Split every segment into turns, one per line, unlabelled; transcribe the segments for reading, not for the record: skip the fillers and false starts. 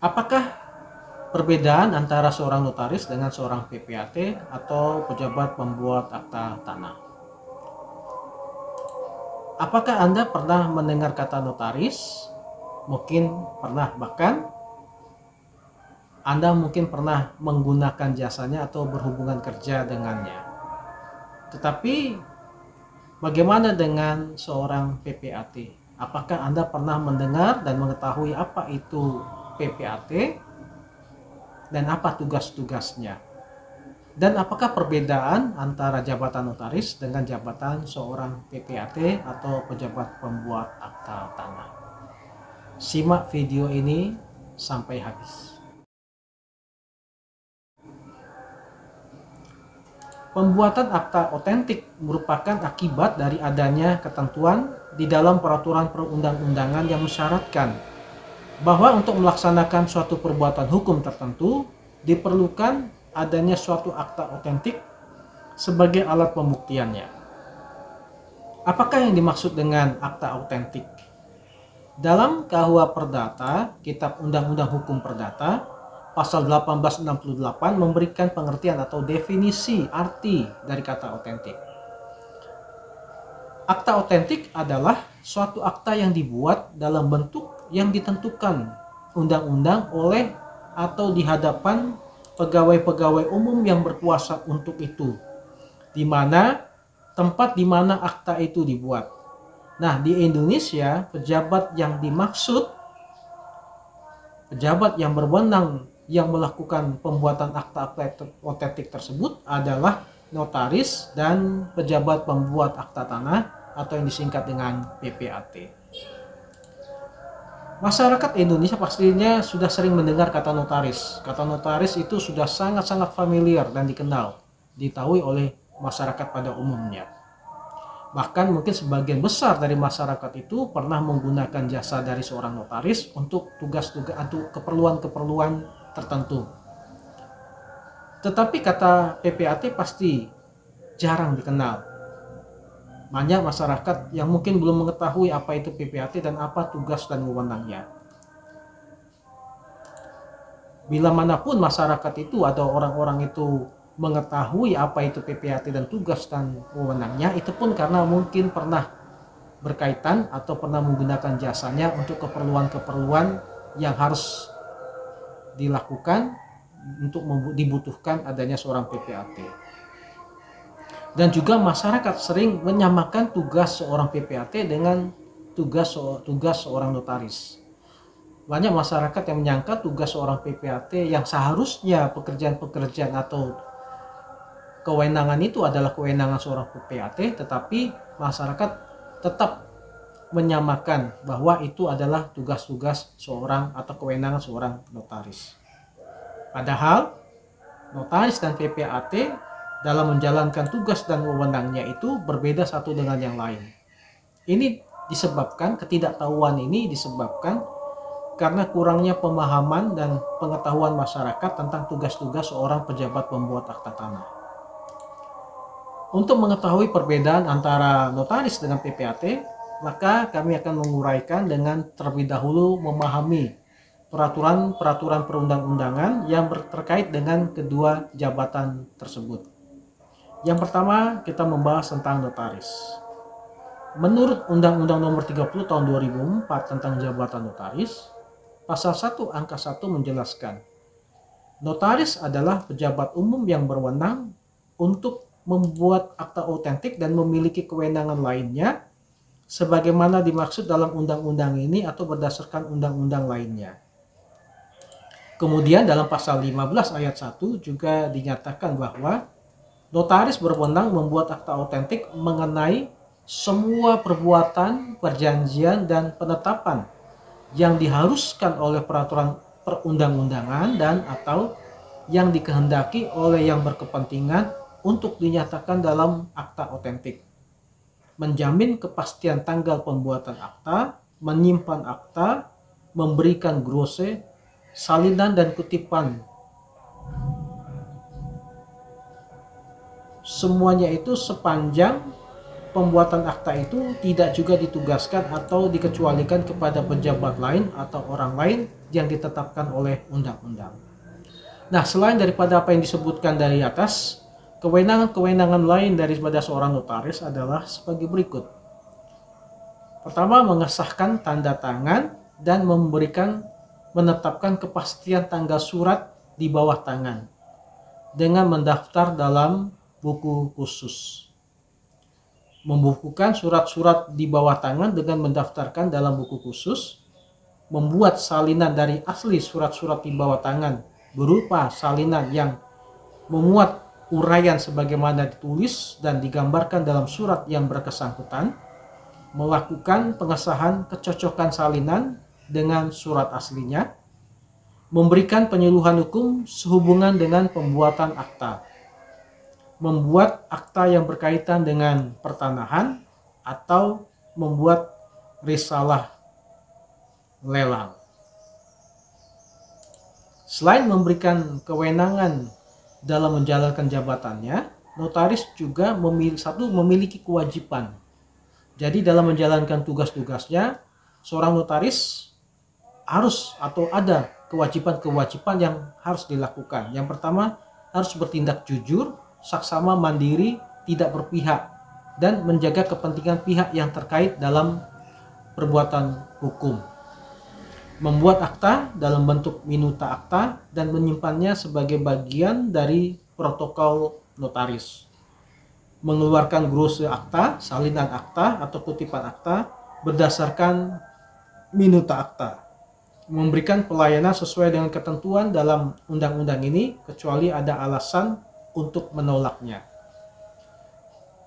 Apakah perbedaan antara seorang notaris dengan seorang PPAT atau pejabat pembuat akta tanah? Apakah Anda pernah mendengar kata notaris? Mungkin pernah, bahkan Anda mungkin pernah menggunakan jasanya atau berhubungan kerja dengannya. Tetapi bagaimana dengan seorang PPAT? Apakah Anda pernah mendengar dan mengetahui apa itu PPAT dan apa tugas-tugasnya? Dan apakah perbedaan antara jabatan notaris dengan jabatan seorang PPAT atau pejabat pembuat akta tanah? Simak video ini sampai habis. Pembuatan akta otentik merupakan akibat dari adanya ketentuan di dalam peraturan perundang-undangan yang mensyaratkan bahwa untuk melaksanakan suatu perbuatan hukum tertentu diperlukan adanya suatu akta otentik sebagai alat pembuktiannya. Apakah yang dimaksud dengan akta otentik? Dalam KUH Perdata, Kitab Undang-Undang Hukum Perdata, pasal 1868 memberikan pengertian atau definisi arti dari kata otentik. Akta otentik adalah suatu akta yang dibuat dalam bentuk yang ditentukan undang-undang oleh atau di hadapan pegawai-pegawai umum yang berkuasa untuk itu, di mana tempat di mana akta itu dibuat. Nah, di Indonesia, pejabat yang dimaksud, pejabat yang berwenang yang melakukan pembuatan akta otentik tersebut adalah notaris dan pejabat pembuat akta tanah atau yang disingkat dengan PPAT. Masyarakat Indonesia pastinya sudah sering mendengar kata notaris. Kata notaris itu sudah sangat-sangat familiar dan dikenal, diketahui oleh masyarakat pada umumnya. Bahkan mungkin sebagian besar dari masyarakat itu pernah menggunakan jasa dari seorang notaris untuk tugas-tugas atau keperluan-keperluan tertentu. Tetapi kata PPAT pasti jarang dikenal. Banyak masyarakat yang mungkin belum mengetahui apa itu PPAT dan apa tugas dan wewenangnya. Bila manapun masyarakat itu atau orang-orang itu mengetahui apa itu PPAT dan tugas dan wewenangnya, itu pun karena mungkin pernah berkaitan atau pernah menggunakan jasanya untuk keperluan-keperluan yang harus dilakukan untuk dibutuhkan adanya seorang PPAT. Dan juga masyarakat sering menyamakan tugas seorang PPAT dengan tugas seorang notaris. Banyak masyarakat yang menyangka tugas seorang PPAT yang seharusnya pekerjaan-pekerjaan atau kewenangan itu adalah kewenangan seorang PPAT, tetapi masyarakat tetap menyamakan bahwa itu adalah tugas-tugas seorang atau kewenangan seorang notaris. Padahal notaris dan PPAT dalam menjalankan tugas dan wewenangnya itu berbeda satu dengan yang lain. Ini disebabkan, ketidaktahuan ini disebabkan karena kurangnya pemahaman dan pengetahuan masyarakat tentang tugas-tugas seorang pejabat pembuat akta tanah. Untuk mengetahui perbedaan antara notaris dengan PPAT, maka kami akan menguraikan dengan terlebih dahulu memahami peraturan-peraturan perundang-undangan yang terkait dengan kedua jabatan tersebut. Yang pertama, kita membahas tentang notaris. Menurut Undang-Undang Nomor 30 Tahun 2004 tentang jabatan notaris, Pasal 1 Angka 1 menjelaskan, notaris adalah pejabat umum yang berwenang untuk membuat akta otentik dan memiliki kewenangan lainnya sebagaimana dimaksud dalam undang-undang ini atau berdasarkan undang-undang lainnya. Kemudian dalam pasal 15 ayat 1 juga dinyatakan bahwa notaris berwenang membuat akta otentik mengenai semua perbuatan, perjanjian, dan penetapan yang diharuskan oleh peraturan perundang-undangan dan atau yang dikehendaki oleh yang berkepentingan untuk dinyatakan dalam akta otentik, menjamin kepastian tanggal pembuatan akta, menyimpan akta, memberikan glose, salinan dan kutipan. Semuanya itu sepanjang pembuatan akta itu tidak juga ditugaskan atau dikecualikan kepada pejabat lain atau orang lain yang ditetapkan oleh undang-undang. Nah, selain daripada apa yang disebutkan dari atas, kewenangan-kewenangan lain daripada seorang notaris adalah sebagai berikut. Pertama, mengesahkan tanda tangan dan menetapkan kepastian tanggal surat di bawah tangan dengan mendaftar dalam buku khusus. Membukukan surat-surat di bawah tangan dengan mendaftarkan dalam buku khusus, membuat salinan dari asli surat-surat di bawah tangan berupa salinan yang memuat uraian sebagaimana ditulis dan digambarkan dalam surat yang bersangkutan, melakukan pengesahan kecocokan salinan dengan surat aslinya, memberikan penyuluhan hukum sehubungan dengan pembuatan akta, membuat akta yang berkaitan dengan pertanahan atau membuat risalah lelang. Selain memberikan kewenangan dalam menjalankan jabatannya, notaris juga memiliki kewajiban. Jadi dalam menjalankan tugas-tugasnya, seorang notaris harus atau ada kewajiban-kewajiban yang harus dilakukan. Yang pertama, harus bertindak jujur, saksama, mandiri, tidak berpihak, dan menjaga kepentingan pihak yang terkait dalam perbuatan hukum. Membuat akta dalam bentuk minuta akta dan menyimpannya sebagai bagian dari protokol notaris. Mengeluarkan glose akta, salinan akta atau kutipan akta berdasarkan minuta akta. Memberikan pelayanan sesuai dengan ketentuan dalam undang-undang ini kecuali ada alasan untuk menolaknya.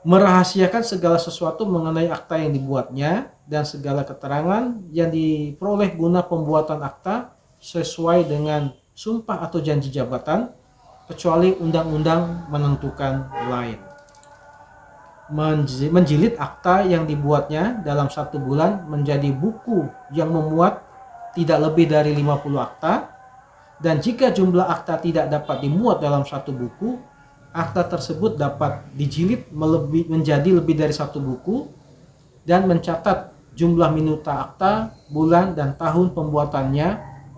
Merahasiakan segala sesuatu mengenai akta yang dibuatnya dan segala keterangan yang diperoleh guna pembuatan akta sesuai dengan sumpah atau janji jabatan kecuali undang-undang menentukan lain. Menjilid akta yang dibuatnya dalam 1 bulan menjadi buku yang memuat tidak lebih dari 50 akta, dan jika jumlah akta tidak dapat dimuat dalam 1 buku, akta tersebut dapat dijilid menjadi lebih dari 1 buku dan mencatat jumlah minuta akta, bulan, dan tahun pembuatannya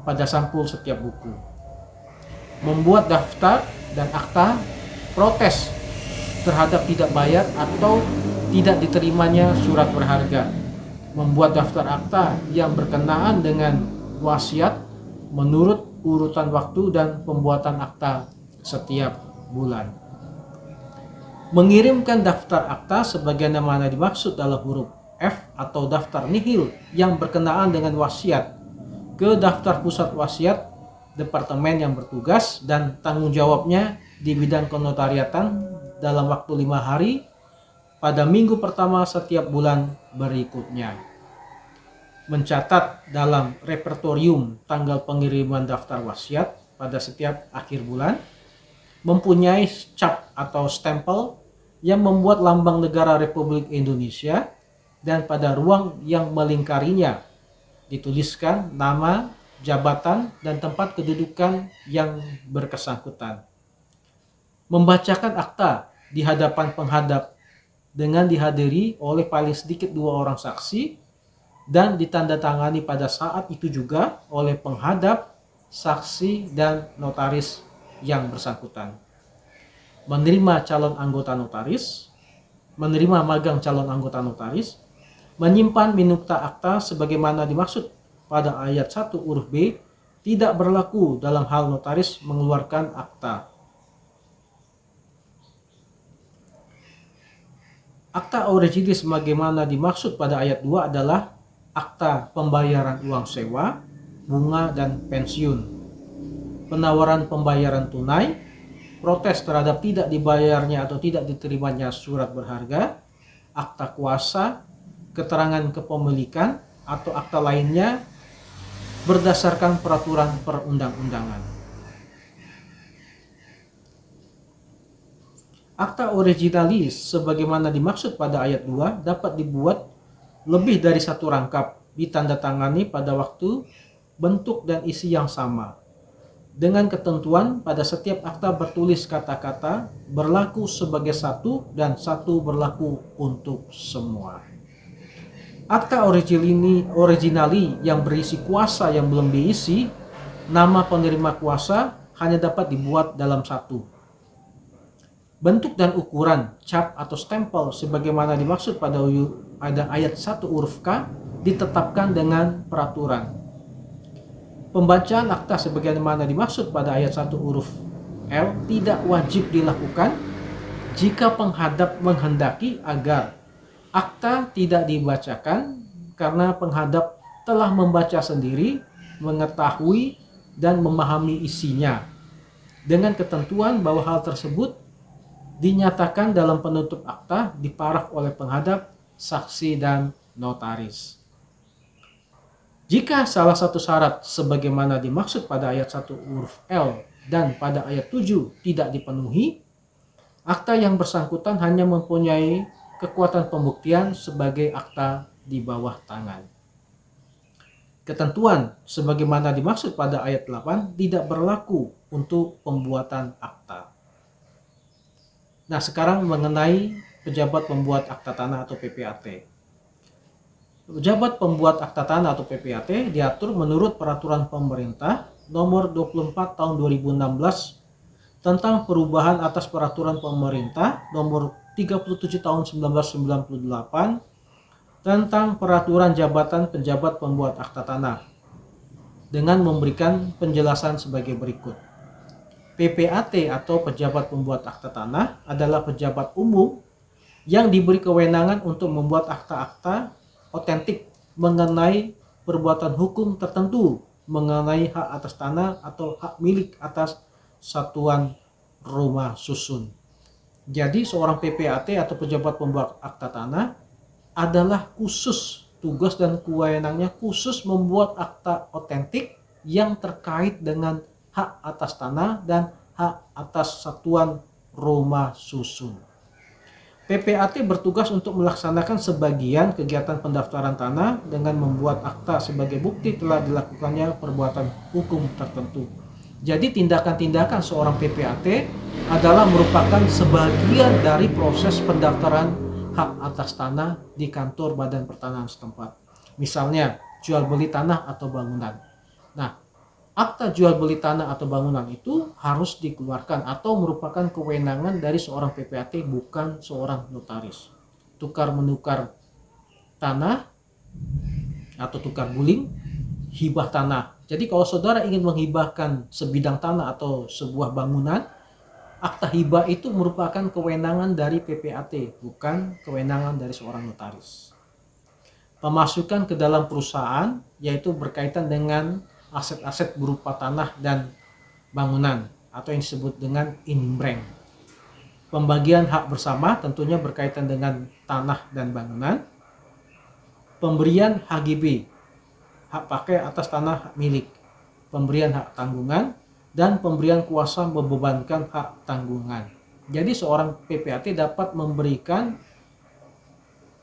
pada sampul setiap buku. Membuat daftar dan akta protes terhadap tidak bayar atau tidak diterimanya surat berharga. Membuat daftar akta yang berkenaan dengan wasiat menurut urutan waktu dan pembuatan akta setiap bulan. Mengirimkan daftar akta sebagaimana dimaksud dalam huruf F atau daftar nihil yang berkenaan dengan wasiat ke daftar pusat wasiat departemen yang bertugas dan tanggung jawabnya di bidang kenotariatan dalam waktu 5 hari pada minggu pertama setiap bulan berikutnya. Mencatat dalam repertorium tanggal pengiriman daftar wasiat pada setiap akhir bulan. Mempunyai cap atau stempel yang membuat lambang negara Republik Indonesia dan pada ruang yang melingkarinya dituliskan nama, jabatan, dan tempat kedudukan yang bersangkutan. Membacakan akta di hadapan penghadap dengan dihadiri oleh paling sedikit 2 orang saksi dan ditandatangani pada saat itu juga oleh penghadap, saksi, dan notaris yang bersangkutan. Menerima calon anggota notaris, menerima magang calon anggota notaris, menyimpan minuta akta sebagaimana dimaksud pada ayat 1 huruf B tidak berlaku dalam hal notaris mengeluarkan akta. Akta originis sebagaimana dimaksud pada ayat 2 adalah akta pembayaran uang sewa, bunga, dan pensiun, penawaran pembayaran tunai, protes terhadap tidak dibayarnya atau tidak diterimanya surat berharga, akta kuasa, keterangan kepemilikan, atau akta lainnya berdasarkan peraturan perundang-undangan. Akta originalis sebagaimana dimaksud pada ayat 2 dapat dibuat lebih dari 1 rangkap, ditandatangani pada waktu, bentuk, dan isi yang sama. Dengan ketentuan pada setiap akta bertulis kata-kata berlaku sebagai satu dan satu berlaku untuk semua. Akta originali yang berisi kuasa yang belum diisi, nama penerima kuasa hanya dapat dibuat dalam satu. Bentuk dan ukuran cap atau stempel sebagaimana dimaksud pada ayat 1 huruf K ditetapkan dengan peraturan. Pembacaan akta sebagaimana dimaksud pada ayat 1 huruf L tidak wajib dilakukan jika penghadap menghendaki agar akta tidak dibacakan karena penghadap telah membaca sendiri, mengetahui, dan memahami isinya, dengan ketentuan bahwa hal tersebut dinyatakan dalam penutup akta diparaf oleh penghadap, saksi, dan notaris. Jika salah satu syarat sebagaimana dimaksud pada ayat 1 huruf L dan pada ayat 7 tidak dipenuhi, akta yang bersangkutan hanya mempunyai kekuatan pembuktian sebagai akta di bawah tangan. Ketentuan sebagaimana dimaksud pada ayat 8 tidak berlaku untuk pembuatan akta. Nah, sekarang mengenai pejabat pembuat akta tanah atau PPAT. Pejabat pembuat akta tanah atau PPAT diatur menurut peraturan pemerintah nomor 24 tahun 2016 tentang perubahan atas peraturan pemerintah nomor 37 tahun 1998 tentang peraturan jabatan pejabat pembuat akta tanah dengan memberikan penjelasan sebagai berikut. PPAT atau pejabat pembuat akta tanah adalah pejabat umum yang diberi kewenangan untuk membuat akta-akta otentik mengenai perbuatan hukum tertentu mengenai hak atas tanah atau hak milik atas satuan rumah susun. Jadi seorang PPAT atau pejabat pembuat akta tanah adalah khusus tugas dan kewenangannya khusus membuat akta otentik yang terkait dengan hak atas tanah dan hak atas satuan rumah susun. PPAT bertugas untuk melaksanakan sebagian kegiatan pendaftaran tanah dengan membuat akta sebagai bukti telah dilakukannya perbuatan hukum tertentu. Jadi tindakan-tindakan seorang PPAT adalah merupakan sebagian dari proses pendaftaran hak atas tanah di kantor Badan Pertanahan setempat. Misalnya jual beli tanah atau bangunan. Nah, akta jual beli tanah atau bangunan itu harus dikeluarkan atau merupakan kewenangan dari seorang PPAT, bukan seorang notaris. Tukar menukar tanah atau tukar guling, hibah tanah. Jadi kalau saudara ingin menghibahkan sebidang tanah atau sebuah bangunan, akta hibah itu merupakan kewenangan dari PPAT, bukan kewenangan dari seorang notaris. Pemasukan ke dalam perusahaan yaitu berkaitan dengan aset-aset berupa tanah dan bangunan atau yang disebut dengan inbreng. Pembagian hak bersama tentunya berkaitan dengan tanah dan bangunan. Pemberian HGB, hak pakai atas tanah hak milik. Pemberian hak tanggungan dan pemberian kuasa membebankan hak tanggungan. Jadi seorang PPAT dapat memberikan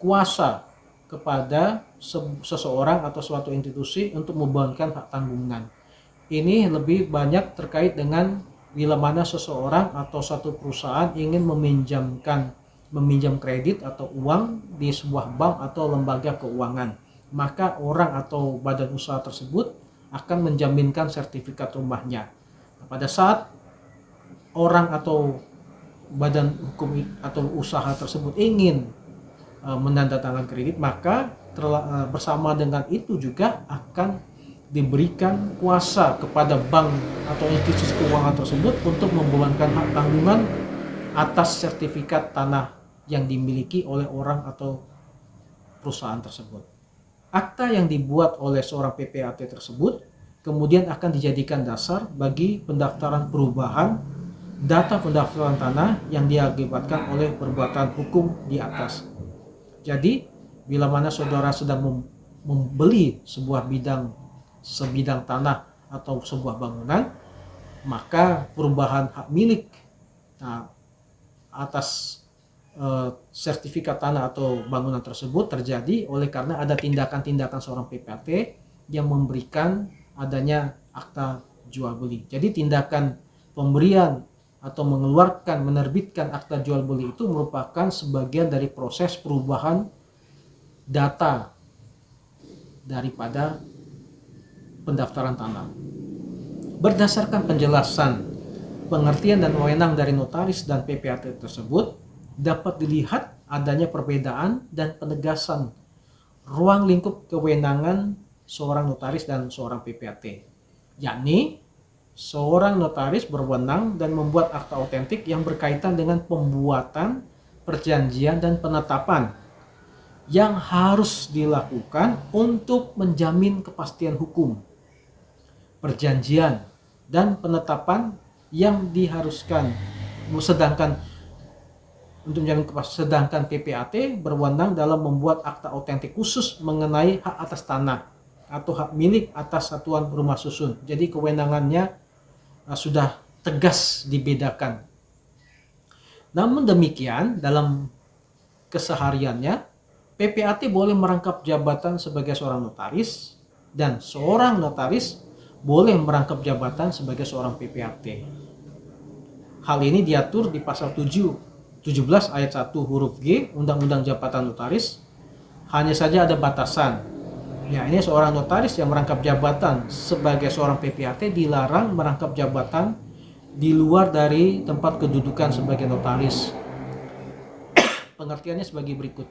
kuasa kepada seseorang atau suatu institusi untuk membebankan hak tanggungan. Ini lebih banyak terkait dengan bila mana seseorang atau satu perusahaan ingin meminjam kredit atau uang di sebuah bank atau lembaga keuangan. Maka orang atau badan usaha tersebut akan menjaminkan sertifikat rumahnya. Pada saat orang atau badan hukum atau usaha tersebut ingin menandatangani kredit, maka bersama dengan itu juga akan diberikan kuasa kepada bank atau institusi keuangan tersebut untuk membebankan hak tanggungan atas sertifikat tanah yang dimiliki oleh orang atau perusahaan tersebut. Akta yang dibuat oleh seorang PPAT tersebut kemudian akan dijadikan dasar bagi pendaftaran perubahan data pendaftaran tanah yang diakibatkan oleh perbuatan hukum di atas. Jadi, bila mana saudara sedang membeli sebidang tanah atau sebuah bangunan, maka perubahan hak milik atas sertifikat tanah atau bangunan tersebut terjadi oleh karena ada tindakan-tindakan seorang PPAT yang memberikan adanya akta jual beli. Jadi tindakan pemberian atau menerbitkan akta jual beli itu merupakan sebagian dari proses perubahan data daripada pendaftaran tanah. Berdasarkan penjelasan, pengertian dan wewenang dari notaris dan PPAT tersebut, dapat dilihat adanya perbedaan dan penegasan ruang lingkup kewenangan seorang notaris dan seorang PPAT, yakni seorang notaris berwenang dan membuat akta otentik yang berkaitan dengan pembuatan, perjanjian, dan penetapan yang harus dilakukan untuk menjamin kepastian hukum. Perjanjian dan penetapan yang diharuskan, sedangkan PPAT berwenang dalam membuat akta otentik khusus mengenai hak atas tanah atau hak milik atas satuan rumah susun. Jadi kewenangannya sudah tegas dibedakan. Namun demikian, dalam kesehariannya PPAT boleh merangkap jabatan sebagai seorang notaris dan seorang notaris boleh merangkap jabatan sebagai seorang PPAT. Hal ini diatur di pasal 17 ayat 1 huruf G Undang-Undang Jabatan Notaris. Hanya saja ada batasan. Ya, ini seorang notaris yang merangkap jabatan sebagai seorang PPAT dilarang merangkap jabatan di luar dari tempat kedudukan sebagai notaris. Pengertiannya sebagai berikut.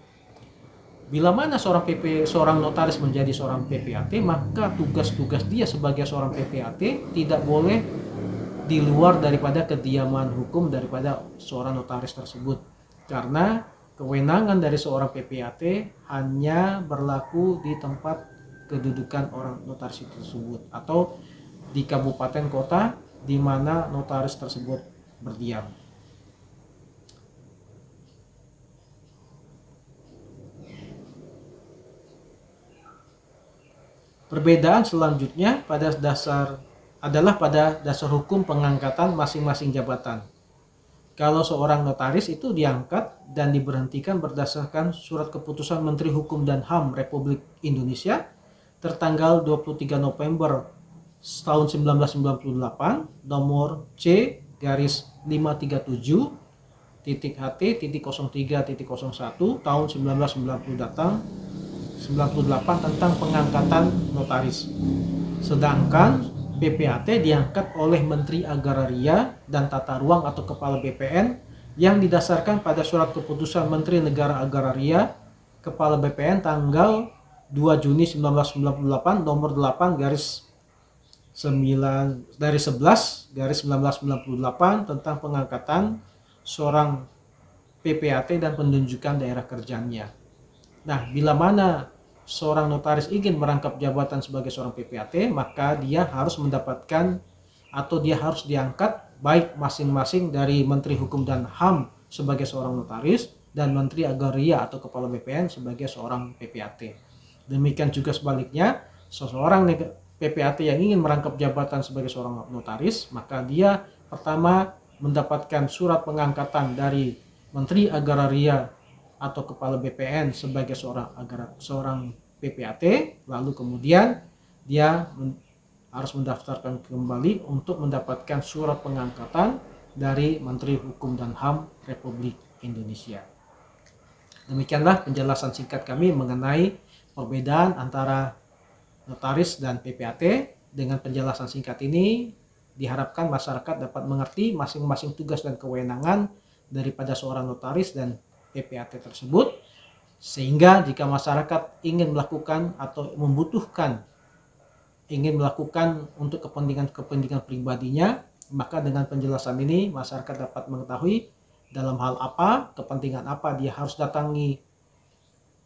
Bila mana seorang notaris menjadi seorang PPAT, maka tugas-tugas dia sebagai seorang PPAT tidak boleh di luar daripada kediaman hukum daripada seorang notaris tersebut. Karena kewenangan dari seorang PPAT hanya berlaku di tempat kedudukan orang notaris tersebut atau di kabupaten kota di mana notaris tersebut berdiam. Perbedaan selanjutnya pada dasar hukum pengangkatan masing-masing jabatan. Kalau seorang notaris itu diangkat dan diberhentikan berdasarkan surat keputusan Menteri Hukum dan HAM Republik Indonesia tertanggal 23 November tahun 1998 nomor C-537.HT.03.01 tahun 1998 tentang pengangkatan notaris. Sedangkan PPAT diangkat oleh Menteri Agraria dan Tata Ruang atau Kepala BPN yang didasarkan pada surat keputusan Menteri Negara Agraria Kepala BPN tanggal 2 Juni 1998 nomor 8/11/1998 tentang pengangkatan seorang PPAT dan penunjukan daerah kerjanya. Nah, bila mana seorang notaris ingin merangkap jabatan sebagai seorang PPAT, maka dia harus mendapatkan atau dia harus diangkat baik masing-masing dari Menteri Hukum dan HAM sebagai seorang notaris dan Menteri Agraria atau Kepala BPN sebagai seorang PPAT. Demikian juga sebaliknya, seseorang PPAT yang ingin merangkap jabatan sebagai seorang notaris, maka dia pertama mendapatkan surat pengangkatan dari Menteri Agraria atau Kepala BPN sebagai seorang PPAT, lalu kemudian dia harus mendaftarkan kembali untuk mendapatkan surat pengangkatan dari Menteri Hukum dan HAM Republik Indonesia. Demikianlah penjelasan singkat kami mengenai perbedaan antara notaris dan PPAT. Dengan penjelasan singkat ini diharapkan masyarakat dapat mengerti masing-masing tugas dan kewenangan daripada seorang notaris dan PPAT tersebut, sehingga jika masyarakat ingin melakukan atau ingin melakukan untuk kepentingan pribadinya, maka dengan penjelasan ini masyarakat dapat mengetahui dalam hal apa, kepentingan apa dia harus datangi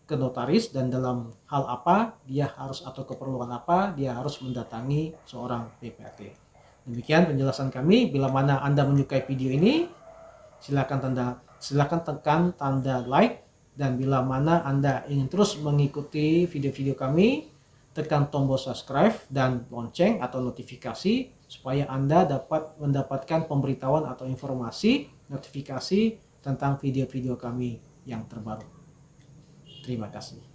ke notaris, dan dalam hal apa dia harus atau keperluan apa dia harus mendatangi seorang PPAT. Demikian penjelasan kami. Bila mana Anda menyukai video ini, silakan tekan tanda like, dan bila mana Anda ingin terus mengikuti video-video kami, tekan tombol subscribe dan lonceng atau notifikasi supaya Anda dapat mendapatkan pemberitahuan atau informasi notifikasi tentang video-video kami yang terbaru. Terima kasih.